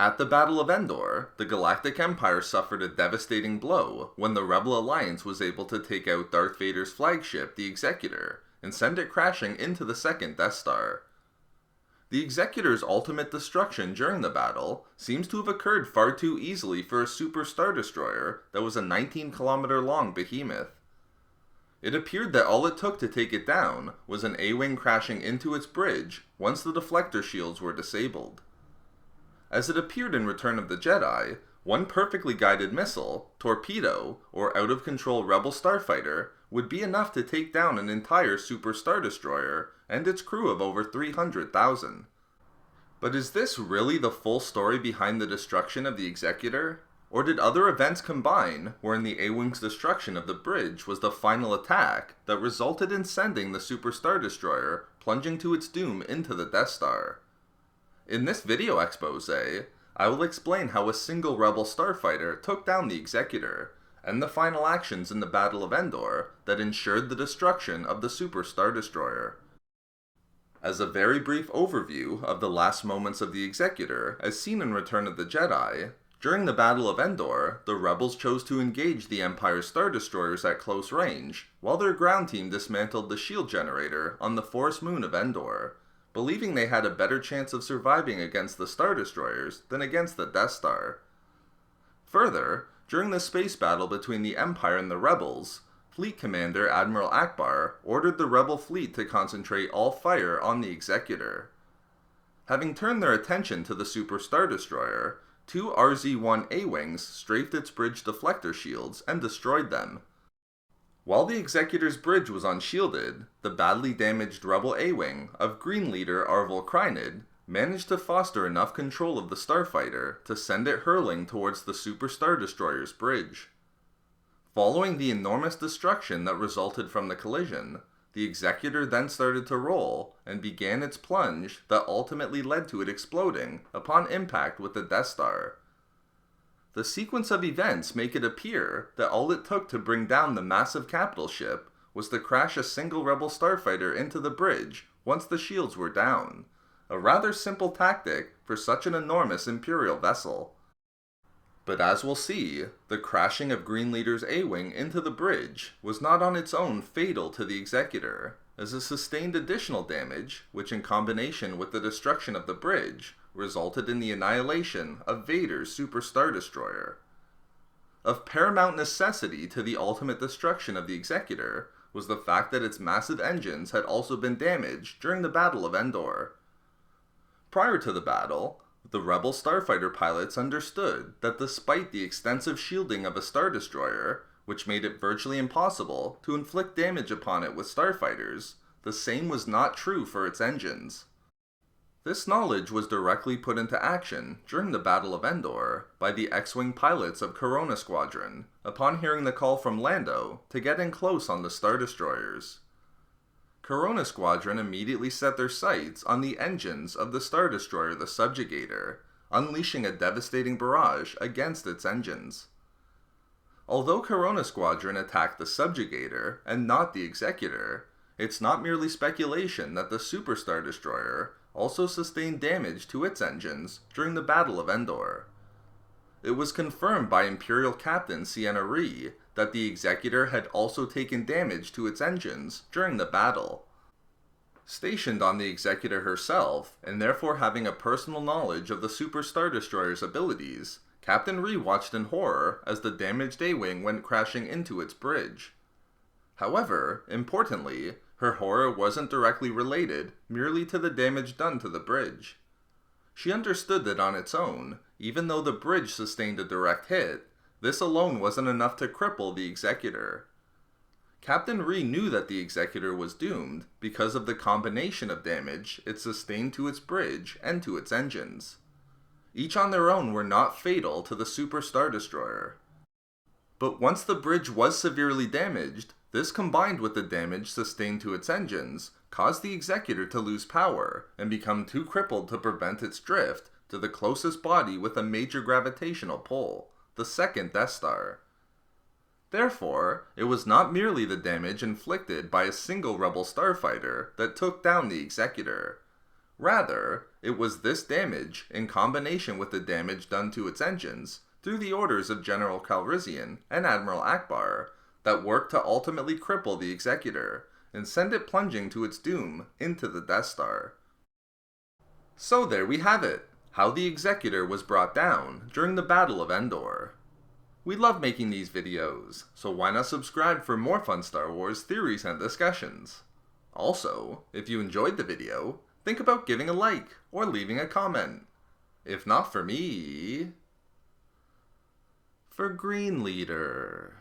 At the Battle of Endor, the Galactic Empire suffered a devastating blow when the Rebel Alliance was able to take out Darth Vader's flagship, the Executor, and send it crashing into the second Death Star. The Executor's ultimate destruction during the battle seems to have occurred far too easily for a Super Star Destroyer that was a 19-kilometer long behemoth. It appeared that all it took to take it down was an A-Wing crashing into its bridge once the deflector shields were disabled. As it appeared in Return of the Jedi, one perfectly guided missile, torpedo, or out-of-control Rebel Starfighter would be enough to take down an entire Super Star Destroyer and its crew of over 300,000. But is this really the full story behind the destruction of the Executor? Or did other events combine, wherein the A-Wing's destruction of the bridge was the final attack that resulted in sending the Super Star Destroyer plunging to its doom into the Death Star? In this video expose, I will explain how a single Rebel Starfighter took down the Executor, and the final actions in the Battle of Endor that ensured the destruction of the Super Star Destroyer. As a very brief overview of the last moments of the Executor as seen in Return of the Jedi, during the Battle of Endor, the Rebels chose to engage the Empire's Star Destroyers at close range, while their ground team dismantled the shield generator on the forest moon of Endor, believing they had a better chance of surviving against the Star Destroyers than against the Death Star. Further, during the space battle between the Empire and the Rebels, Fleet Commander Admiral Akbar ordered the Rebel fleet to concentrate all fire on the Executor. Having turned their attention to the Super Star Destroyer, two RZ-1 A-Wings strafed its bridge deflector shields and destroyed them. While the Executor's bridge was unshielded, the badly damaged Rebel A-Wing of Green Leader Arvel Krynid managed to foster enough control of the Starfighter to send it hurling towards the Super Star Destroyer's bridge. Following the enormous destruction that resulted from the collision, the Executor then started to roll and began its plunge that ultimately led to it exploding upon impact with the Death Star. The sequence of events make it appear that all it took to bring down the massive capital ship was to crash a single Rebel Starfighter into the bridge once the shields were down, a rather simple tactic for such an enormous Imperial vessel. But as we'll see, the crashing of Green Leader's A-Wing into the bridge was not on its own fatal to the Executor, as it sustained additional damage, which in combination with the destruction of the bridge, resulted in the annihilation of Vader's Super Star Destroyer. Of paramount necessity to the ultimate destruction of the Executor was the fact that its massive engines had also been damaged during the Battle of Endor. Prior to the battle, the Rebel Starfighter pilots understood that despite the extensive shielding of a Star Destroyer, which made it virtually impossible to inflict damage upon it with Starfighters, the same was not true for its engines. This knowledge was directly put into action during the Battle of Endor by the X-Wing pilots of Corona Squadron upon hearing the call from Lando to get in close on the Star Destroyers. Corona Squadron immediately set their sights on the engines of the Star Destroyer the Subjugator, unleashing a devastating barrage against its engines. Although Corona Squadron attacked the Subjugator and not the Executor, it's not merely speculation that the Super Star Destroyer also sustained damage to its engines during the Battle of Endor. It was confirmed by Imperial Captain Sienna Ree that the Executor had also taken damage to its engines during the battle. Stationed on the Executor herself, and therefore having a personal knowledge of the Super Star Destroyer's abilities, Captain Ree watched in horror as the damaged A-Wing went crashing into its bridge. However, importantly, her horror wasn't directly related merely to the damage done to the bridge. She understood that on its own, even though the bridge sustained a direct hit, this alone wasn't enough to cripple the Executor. Captain Ree knew that the Executor was doomed because of the combination of damage it sustained to its bridge and to its engines. Each on their own were not fatal to the Super Star Destroyer. But once the bridge was severely damaged, this combined with the damage sustained to its engines caused the Executor to lose power and become too crippled to prevent its drift to the closest body with a major gravitational pull, the second Death Star. Therefore, it was not merely the damage inflicted by a single Rebel starfighter that took down the Executor. Rather, it was this damage, in combination with the damage done to its engines, through the orders of General Calrissian and Admiral Akbar, that worked to ultimately cripple the Executor, and send it plunging to its doom into the Death Star. So there we have it, how the Executor was brought down during the Battle of Endor. We love making these videos, so why not subscribe for more fun Star Wars theories and discussions? Also, if you enjoyed the video, think about giving a like or leaving a comment. If not for me, for Green Leader.